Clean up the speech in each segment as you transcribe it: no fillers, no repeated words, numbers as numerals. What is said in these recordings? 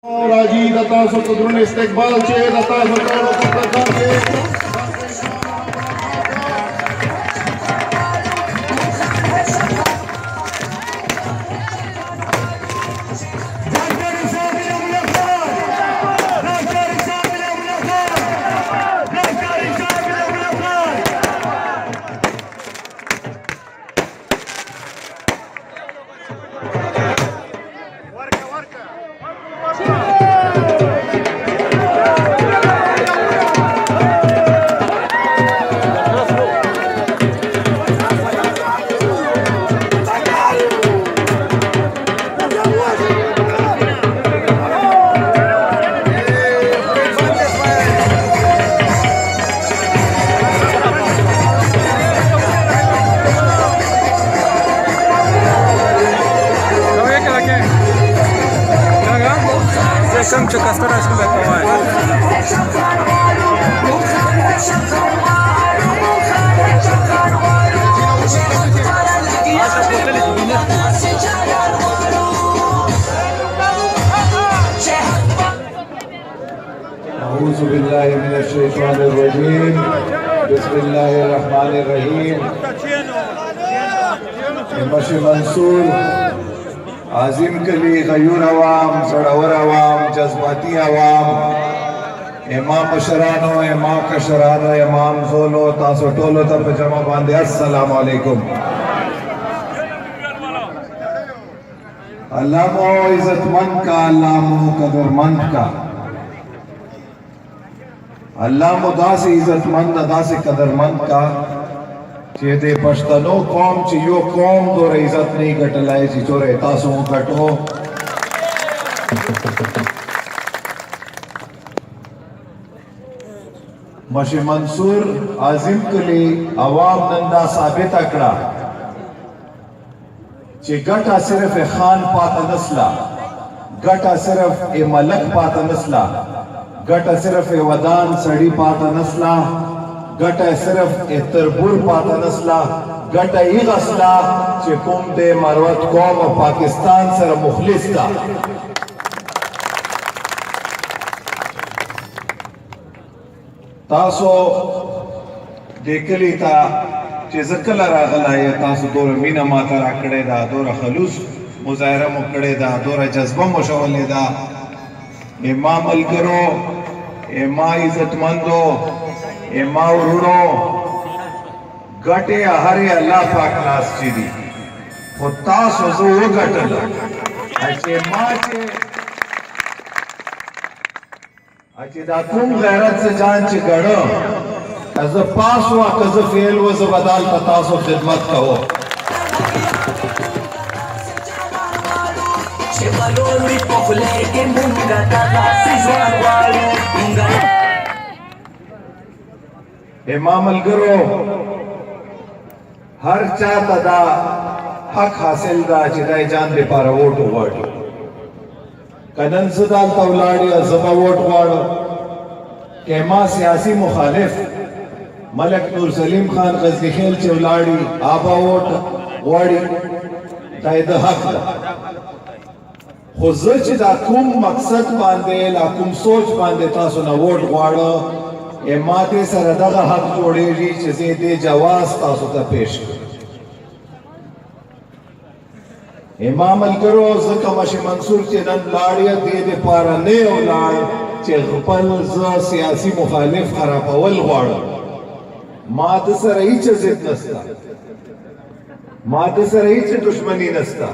राजी दत्ता सुखद्रुन इस्तेकबाल चे दत्ता सुखद्रुन इस्तेकबाल चे Cam ce castara și pe mai. أعوذ بالله من الشيطان الرجيم بسم الله الرحمن الرحيم مشي منصور عظیم کلی غیور عوام سڑور عوام جذباتی عوام امام مشرانو امام کشرانو امام زولو تاسو ټولو ته په جمع باندې السلام علیکم الله مو عزتمند کا الله مو قدرمند کا الله مو داسې عزتمند داسې قدرمند کا چې د پښتنو قوم چې یو قوم دور عزت نه ګټلای چې چورې تاسو ګټو مشي منصور عظیم کلی عوام نندا ثابت کړه چې ګټه صرف خان پاته نسلا ګټه صرف ملک پاته نسلا ګټه صرف ودان سړی پاته نسلا ګټه صرف تربور پاته نسلا ګټه ای غسلا چې کوم د مروت قوم او پاکستان سره مخلص تا تاسو دکلی تا چې زکل راغلای تاسو دور مینا ماته راکړې دا دور خلوص مظاهره مو کړې دا دور جذبه مو شولې دا امام الکرو امام عزتمندو اما ورونو ګټه هرې الله پاک لاس چي دي خو تاسو زه وګټل چې ما چې دا کوم غیرت سے جان چې ګړو کزه پاس وا کزه فعل و زه بدل په تاسو خدمت کوو چې ولوري په خله کې مونږه دا سيزوان والو مونږه امام الګرو هر چاته دا حق حاصل دا چې دای جان دې پاره ووټ وغواړي کنن زدال تولاړي زما ووټ غواړو کما سیاسي مخالف ملک نور سلیم خان غزنی خیل چې ولاړي آبا ووټ غواړي دای د حق دا خو زه چې دا کوم مقصد باندې لا کوم سوچ باندې تاسو نه ووټ غواړو اماته سره دغه حق جوړېږي چې زه دې جواز تاسو ته پیش کړم امام الکرو زکه مشي منصور چې نن لاړی دې پاره نه ولاړ چې خپل ز سیاسي مخالف خرابول غواړي ما د سره هیڅ ضد نستا ما د سره هیڅ دښمنی نستا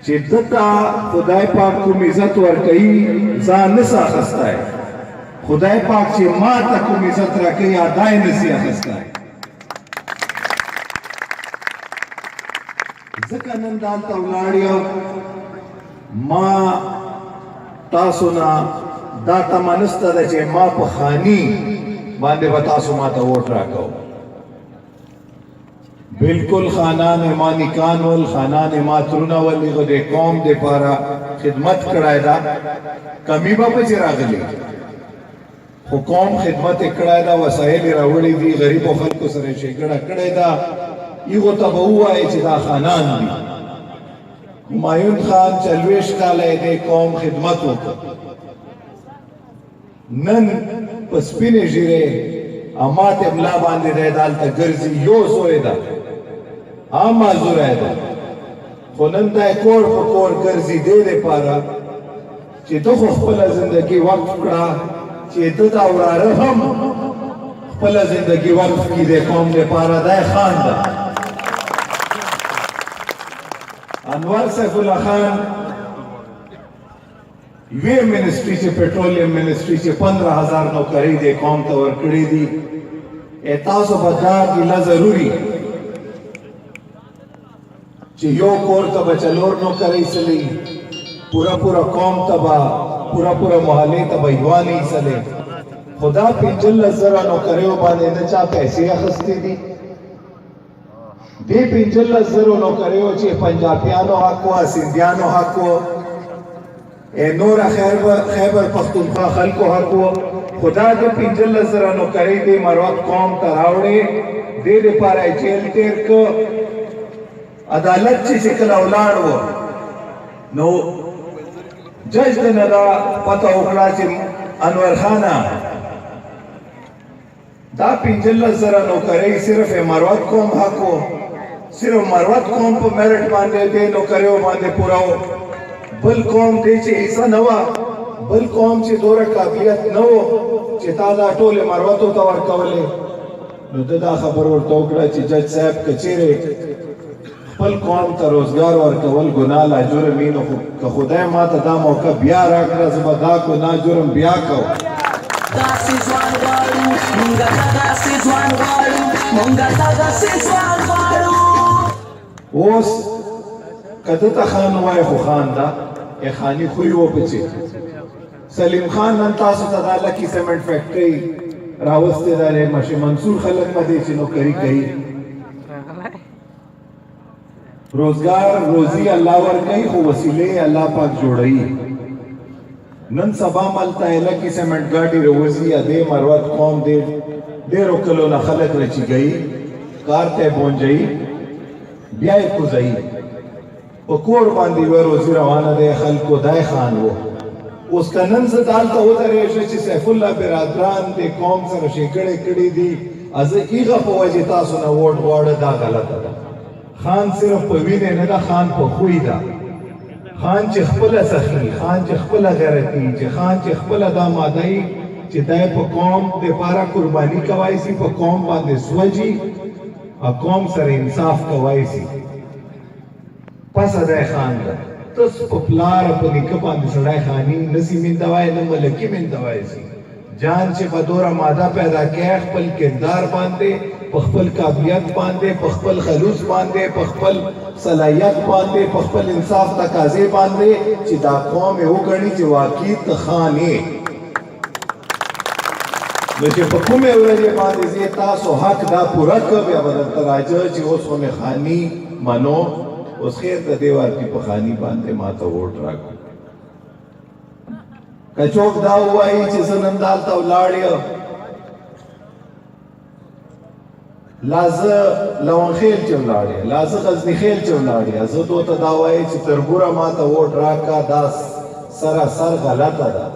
چې دتا خدای پاک کوم عزت ورکړي ځان نه ساخستای خدای پاک چې ما ته کوم عزت راکړي ادای نه سیاستای ځکه نن دالته ولاړیو ما تاسو نه دا تمنسته ده چې ما په خاني باندې به تاسو ما ته ووټ راکاو بالکل خانان ما نکان ول خانان ما ترونه ول د قوم د پاره خدمت کړای دا کمی به پچ راغلی خو قوم خدمت کړای دا وسایل راوړي دي غریب خلکو سره شي ګړه کړای دا یو ته وایي چې دا خانان دي همایون خان 40 کاله د قوم خدمت وکړ نن په سپینې ږیرې امات املا باندې دی دلته ګرځي یو زوی ده عام معذوری ده خو نن دی کور په کور ګرځي دې دپاره چې ده خو خپله زندګي وقف کړه چې ده دا وراره هم خپله زندګي وقف کړي د قوم دپاره دی خان ده انور سیف الله خان یوې منسټري چې پټرولیم منسټري چې 15,000 نوکرۍ دې قوم ته ورکړې دي تاسو به دا ګیله ضروري چې یو کور ته به 4 نوکرۍ سلې پورا قوم ته به پورا محلې ته به یوه نه ایسلې خو دا 15,000 نوکریو باندې نه چا پیسې اخیستې دي دې 15,000 نوکریو چې پنجابیانو حق وه سندhiانو حق وه نورا خیبر پختونخوا خلکو حق وه خدا د 15,000 نوکرۍ دې مروت قوم ته راوړې دې دپاره یې جیل تېر که عدالت چې کله ولاړ و نو جج د نه دا پته وکړه چې انور خانه دا 15,000 نوکرۍ صرف مروت قوم حق و صرف مروت قوم په میرټ باندې دې نوکریو باندې پوره و بل قوم دې چې حصہ نه وه بل قوم چې دوره قابلیت نه و چې تا دا ټولې مروتو ته ورکولې نو ده دا خبر ورته وکړه چې جج صاحب که چیرې خپل قوم ته روزګار ورکول ګناه لا جرم وي نو که خدای ما ته دا موقع بیا راکړه زه به دا ګناه جرم بیا کوم داسې ځوان غواړو مونږ ته داسې ځوان غواړو مونږ ته داسې ځوان غواړو اوس که ده ته خان ووایې خو خان ده خاني خوی وپچې سلیم خان نن تاسو ته دا لکي سیمنټ فیکټرۍ راوستې ده د مشي منصور خلک به دی چې نوکري کوي روزګار روزي الله ورکوي خو وسیلې الله پاک جوړوي نن سبا ملته لکي سیمنټ ګاډي روزي دې مروت قوم دې ډېرو کلو نه خلک رچیږي کار ته بونجي بیا یې کوزوي په کور باندې یوه روزي روانه دی خلکو دای خان و اوس که نن زه دالته ودرېږه چې سیف الله برادران دې قوم سره ښېګڼې کړي دي زه هغه په وجې تاسو نه ووټ غواړه دا غلطه ده خان صرف په وینې نه ده خان په خوی ده خان چې خپله سخي خان چې خپله غیرتي چې خان چې خپله دا مادهی چې دی په قوم دپاره قرباني کولی سي په قوم باندې سوجي او قوم سره انصاف کولی سي پس دی خان ده تس په پلار په نیکه باندې سړی خاني نسی میندوای نه ملکي میندوای سي جان چې په دوره ماده پیدا کړي خپل کردار باندې په خپل قابلیت باندې په خپل خلوص باندې په خپل صلاحیت باندې په خپل انصاف تقاضې باندې چې دا قوم یې وګڼي چې واقعي ته خان یې نو چې په کومې ورځې باندې زه تاسو حق دا پوره کړ بیا به درته راځه چې اوس خو مې خاني منو اوس خیر د دې وارکي په خاني باندې ما ته ووټ راکړو که څوک دا ووایي چې زه نن دلته ولاړ یم لا زه لونخیل چې ولاړ یم لا زه غزني خیل چې ولاړ یم زه دوی ته دا وایي چې تربوره ما ته ووټ راکړه دا سراسر غلطه ده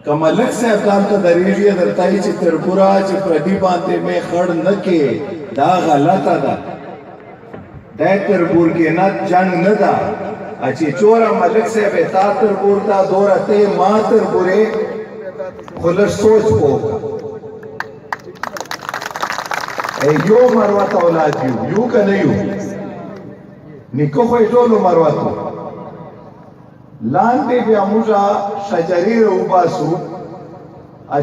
که ملک صاحب دلته درېږي درته وایي چې تربوره چې پردي باندې مې خړ نه کې دا غلطه ده دا تربورګینات جنگ نه ده چې چوره ملک صاحب تا تربور ته دوره ته ما تربورې خو لږ سوچ وکړه یو مروت اولاد یو که نه یو نیکه خو یې ټولو مروت و لاندې بیا موږ شجرې راوباسو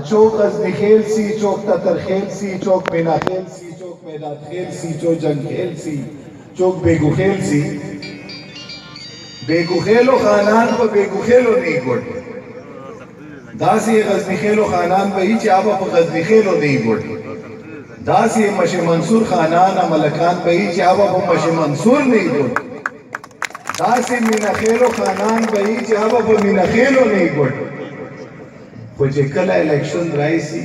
چوک غزني خیل سي چوک تتر خیل سي چوک مینا خیل سي چوک میدان خیل سي چوک جنگ خیل سي چوک بیگو خیل سي بیگو خیلو خانان په بیگو خیلو نه ګوټ داسې غزني خیلو خانان به هیڅ آبا په غزني خیلو نه ګوټ داسې مشي منصور خانان ملکان به هیڅ آبا په مشي منصور نه ګوټ داسې مینا خیلو خانان به هیڅ آبا په مینا خیلو نه ګوټ خو چې کله الیکشن راشي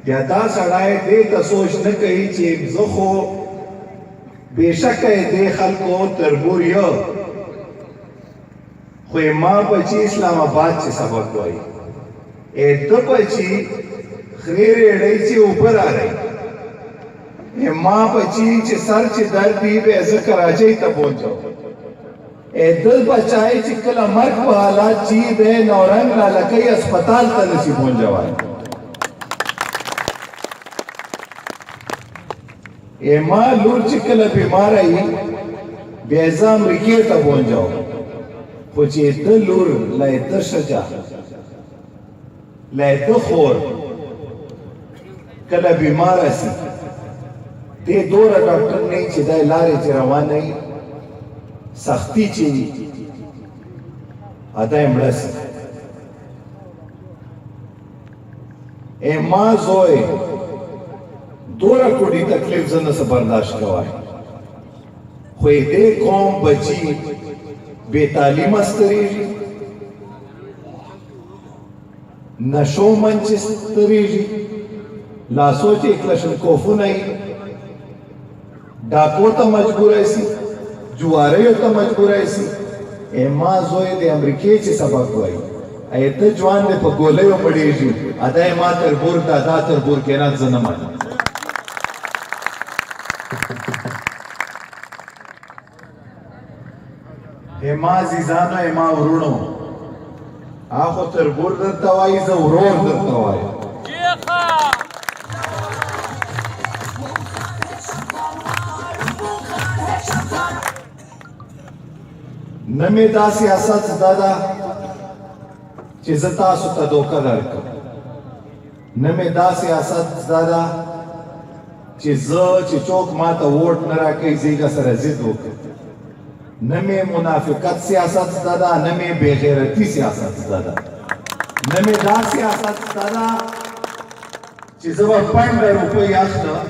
یا دا سړی دې ته سوچ نه کوي چې زه خو بېشکه یې دې خلکو تربور یو خو یې ما بچي اسلام آباد چې سبق وایي ده بچي خرې ریړۍ چې اوبه راغی ما بچی چې سر چې درد دی به زه کراچۍ ته پہنچو دل بچای چې کله مرګ په حالات چې به نورنګ را لکۍ اسپتال ته نشي پہنچوای ما لور چې کله بیمار ای بیا زه امریکې ته پہنچاو خو چې ده لور لا ده شجا لا ده خور کله بیمار سی دې دوره ډاکټر نه چې دا لارې چې روان نه سختی چې ادا یې مړه سي ما زوی دوره کوډي تکلیف زه نه برداشت کوای خو دې قوم بچي بې تعلیمه سترېږي نشو منچ سترېږي لاسو چې کلشنکوفونه یې ډاکو ته مجبور ایسی جواریو ته مجبور ایسی ما زوی د امریکې چې سبق وایي ته جوان دی په ګولیو مړېږي ادا یې ما تربور دا تربور کینات زه نه منم ما عزیزانو ما ورونو هغه تربور درته وایي زه ورور درته وایم نه مې دا سیاست زده ده چې زه تاسو ته دوکه درکړم نه مې دا سیاست زده ده چې زه چې څوک ما ته ووټ نه راکوي زه هغه سره ضد وکړم نه مې منافقت سیاست زده ده نه مې بېغیرتي سیاست زده ده نه مې دا سیاست زده ده چې زه به 15 روپۍ اخلم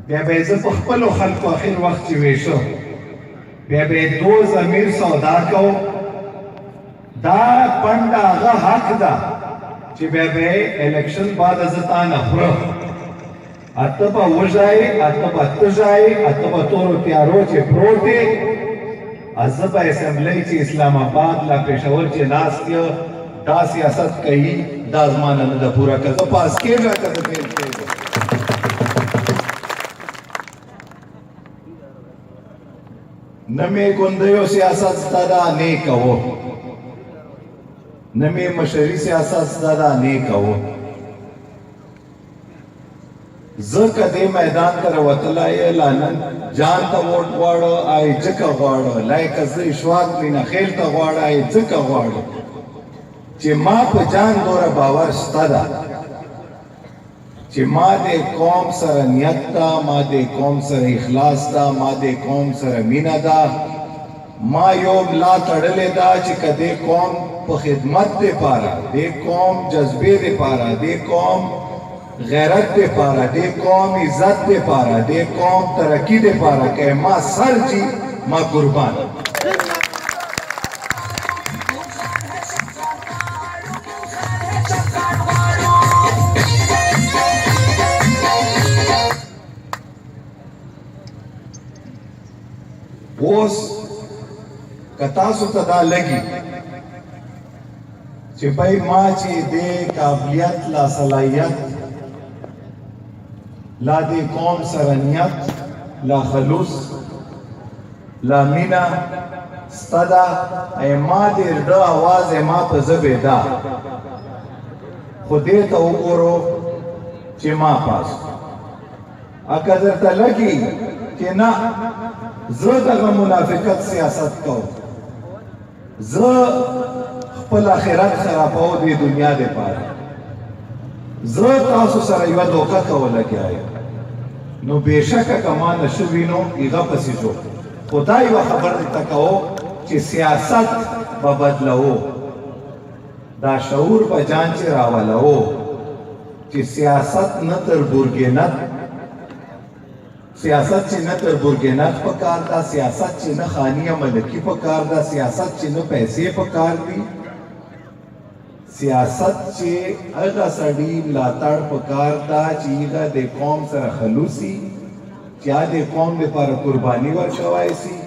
بیا به یې زه په خپلو خلکو اخر وخت چې ویشم بیا به دو ضمیر سودا کو دا پند هغه حق ده چې بیا به الیکشن بعد زه تا نه خورم اته به وژایې اته به تژایې اته به تورو تیارو چې پروت دی زه به اسمبلی چې اسلام آباد لا پېښور چې ناست یو دا سیاست کوي دا زما نه ده پوره که زه پاس کېږم که زه فیل کېږم نه مې ګوندیو سیاست زده ده نه یې کوو نه مې مشري سیاست زده ده نه یې کوو زه که دې میدان ته راوتلی لا نن جان ته ووټ غواړه آی ځکه غواړه لا یې که زه اشواق مینه خیل ته غواړه آی ځکه غواړه چې ما په جان دوره باور شته ده چې ما د قوم سره نیت ده ما د قوم سره اخلاص ده ما د قوم سره مینه ده ما یو ملا تړلې ده چې که د قوم په خدمت دپاره د قوم جذبې دپاره د قوم غیرت دپاره د قوم عزت دپاره د قوم ترقي دپاره که ما سر جي ما قربان اوس که تاسو ته دا لګي چې بھائی ما چې دې قابلیت لا صلاحیت لا دې قوم سره نیت لا خلوص لا مینا ستدا ما دې د आवाज ما په زبې دا خو دې ته وګورو چې ما پاس اګه درته لګي چې نه زه دغه منافقت سیاست کوم زه خپل آخرت خرابو د دنیا دپاره زه تاسو سره یوه دوکه کوله کېږي نو بېشکه که ما نه شوي نو هغه پسې شو خو دا یوه خبر درته کوو چې سیاست به بدلوو دا شعور به جان چې راولوو چې سیاست نه تر بورګېنت سیاست چې نه تر بورګېنت پکار ده سیاست چې نه خانیه ملکي پکار ده سیاست چې نه پیسې پکار دي سیاست چې هغه سړي ملاتړ پکار ده چې هغه د قوم سره خلوصي چې د قوم لپاره قرباني ورکوای شي